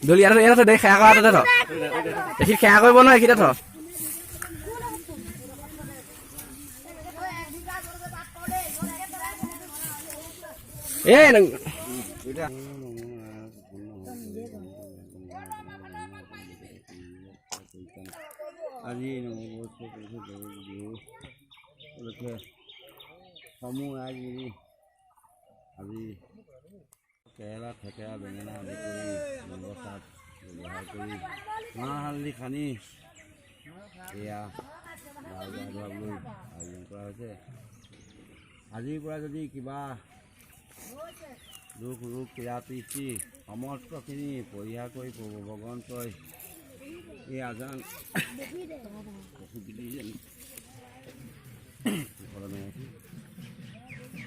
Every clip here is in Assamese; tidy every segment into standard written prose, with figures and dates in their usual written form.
দলি ইয়াতে দে খেয়া কৰা তাতে থ দেখি খেয়া কৰিব নহয় এইখিনিতে থ আজি সমূহ আজি কেৰেলা থেকেৰা বেঙেনা আদি কৰি ব্যৱস্থাত ব্যৱহাৰ কৰি মাহ হালধি সানি এয়া গা ধুৱাবলৈ আয়োজন কৰা হৈছে। আজিৰ পৰা যদি কিবা দুখ ৰোগ পীড়া পিচি সমস্তখিনি পৰিহাৰ কৰি ভগৱন্তই এই আজান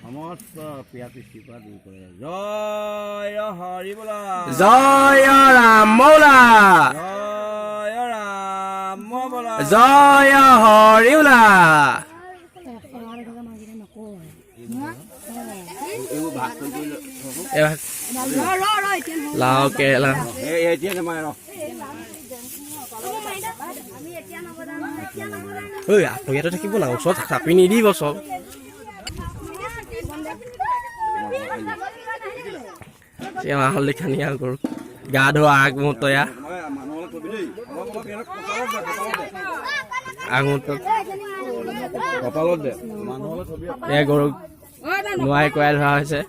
সমস্ত পীড়া পিচিৰ পৰা দূৰ কৰে। জয় হৰি বোলা, জয় ৰাম মৌলা, জয় ৰাম বোলা, জয় হৰি বোলা। লাও কেৰেলা ইয়াতে থাকিব না ওচৰত চাপি নিদিব চব হালধি খানি আৰু গৰু গা ধোৱা আগমুহূৰ্ত গৰুক নোৱাই কৰাই ধৰা হৈছে।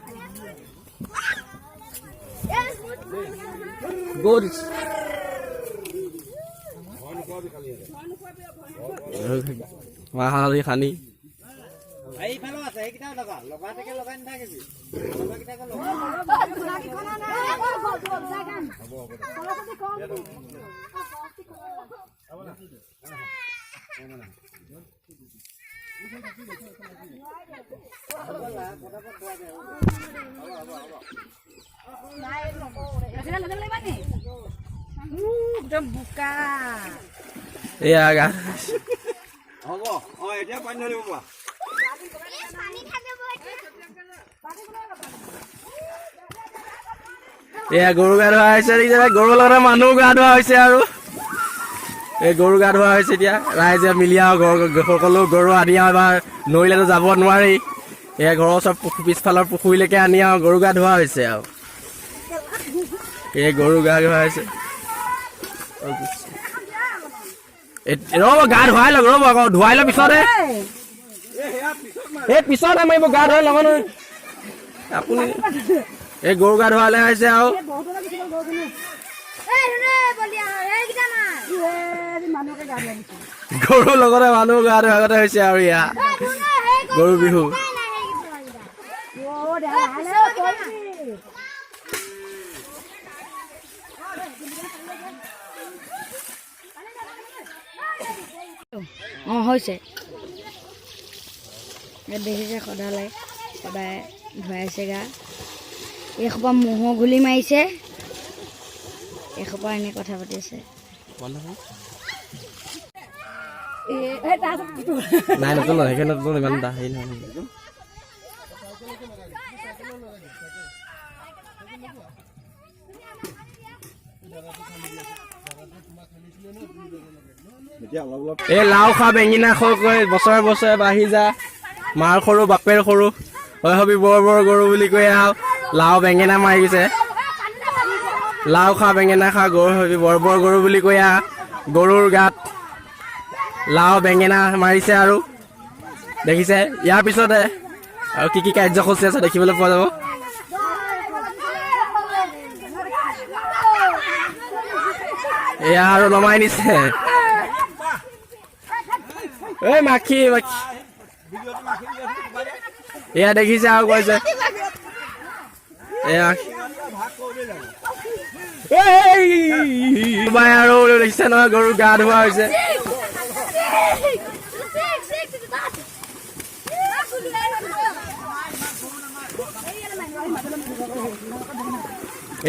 মাহ হালধি খানি এয়া গা হ'ব এতিয়া পানী ধৰিব পৰা এয়া গৰু গা ধোৱা হৈছে। গৰুৰ লগতে মানুহ গা ধোৱা হৈছে আৰু এই গৰু গা ধোৱা হৈছে। এতিয়া ৰাইজে মিলি আৰু সকলো গৰু আনি এবাৰ নৈলেতো যাব নোৱাৰি। এয়া ঘৰৰ ওচৰত পিছফালৰ পুখুৰীলৈকে আনি আৰু গৰু গা ধোৱা হৈছে আৰু এই গৰু গা ধোৱা হৈছে। ৰ'ব গা ধুৱাই লওক, ৰ'ব আকৌ ধুৱাই লওক পিছতে এই পিছত মাৰিব গা ধুৱাই লগ নহয় আপুনি। এই গৰু গা ধুৱালে হৈছে আৰু গৰুৰ লগতে মানুহ গা ধোৱা আগতে হৈছে আৰু ইয়া গৰু বিহু। হৈছে দেখিছে সদায় সদায় ধুৱাইছে গা। এইসোপা ম'হৰ গুলি মাৰিছে, এইসোপা এনে কথা পাতি আছে। নাই নতুন সেইখিনি নতুন ইমান এটা হেৰি নহয়। এই লাও খা বেঙেনা খোৱাকৈ বছৰে বছৰে বাঢ়ি যা, মাৰ সৰু বাপেৰ সৰু হয় হবি বৰ বৰ গৰু বুলি কৈ আৰু লাও বেঙেনা মাৰিছে। লাও খা বেঙেনা খা গৰু হবি বৰ বৰ গৰু বুলি কৈ গৰুৰ গাত লাও বেঙেনা মাৰিছে আৰু দেখিছে। ইয়াৰ পিছতে আৰু কি কাৰ্যসূচী আছে দেখিবলৈ পোৱা যাব। এয়া আৰু নমাই নিছে এই মাখি মাখি এয়া দেখিছে আৰু কৈছে এয়া আৰু দেখিছে নহয় গৰু গা ধোৱা হৈছে।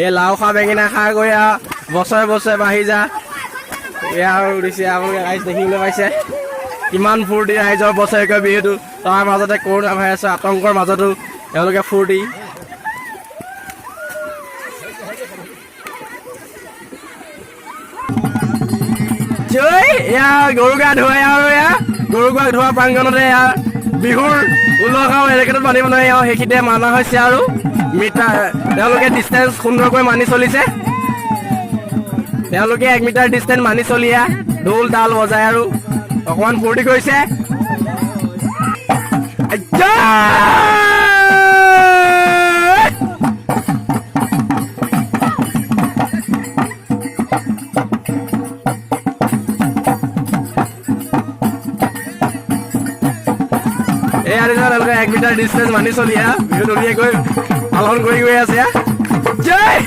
এই লাও খা বেঙেনা খা গৈ আৰু বছৰে বছৰে বাঢ়ি যা। এয়া আৰু উঠিছে আপোনালোকে ৰাইজ দেখিবলৈ পাইছে কিমান ফূৰ্তি ৰাইজৰ বছৰেকৰ বিহুটো। তাৰ মাজতে কৰোণা ভাইৰাছৰ আতংকৰ মাজতো তেওঁলোকে ফূৰ্তি। এয়া গৰু গা ধুৱাই আৰু এয়া গৰু গা ধোৱা প্ৰাংগণতে এয়া বিহুৰ উলহ আৰু এনেকেতো মানিব নোৱাৰি আৰু সেইখিনিতে মানা হৈছে আৰু মিটাৰ তেওঁলোকে ডিষ্টেঞ্চ সুন্দৰকৈ মানি চলিছে। তেওঁলোকে 1 মিটাৰ ডিষ্টেঞ্চ মানি চলিয়া ঢোল তাল বজাই আৰু অকমান ফূৰ্তি কৰিছে। এই আনিছে তেওঁলোকে 1 মিটাৰ ডিষ্টেঞ্চ মানি চলিয়া বিহু ধুনীয়াকৈ পালন কৰি গৈ আছে। জয়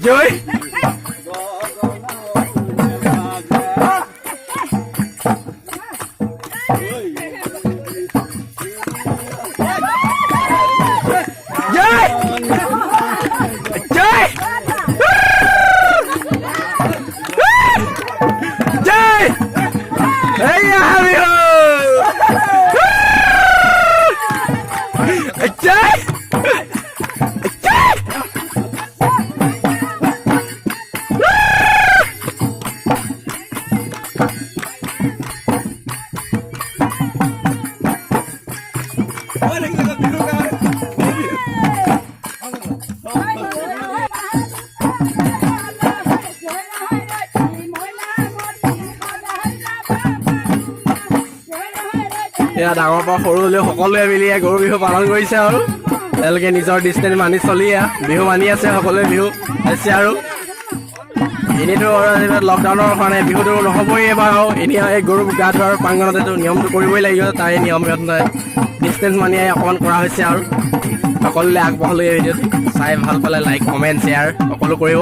জয় এয়া ডাঙৰ পৰা সৰু হ'লেও সকলোৱে মিলি গৰু বিহু পালন কৰিছে আৰু তেওঁলোকে নিজৰ ডিষ্টেঞ্চ মানি চলি বিহু মানি আছে। সকলোৱে বিহু হৈছে আৰু এনেইতো লকডাউনৰ কাৰণে বিহুটো নহ'বই এবাৰ আৰু এনেই এই গৰু গা ধোৱাৰ প্ৰাংগণতেতো নিয়মটো কৰিবই লাগিব। তাৰে নিয়ম ডিষ্টেঞ্চ মানি অকণমান কৰা হৈছে আৰু সকলোৱে আগবঢ়ালৈ ভিডিঅ'টো চাই ভাল পালে লাইক কমেণ্ট শ্বেয়াৰ সকলো কৰিব।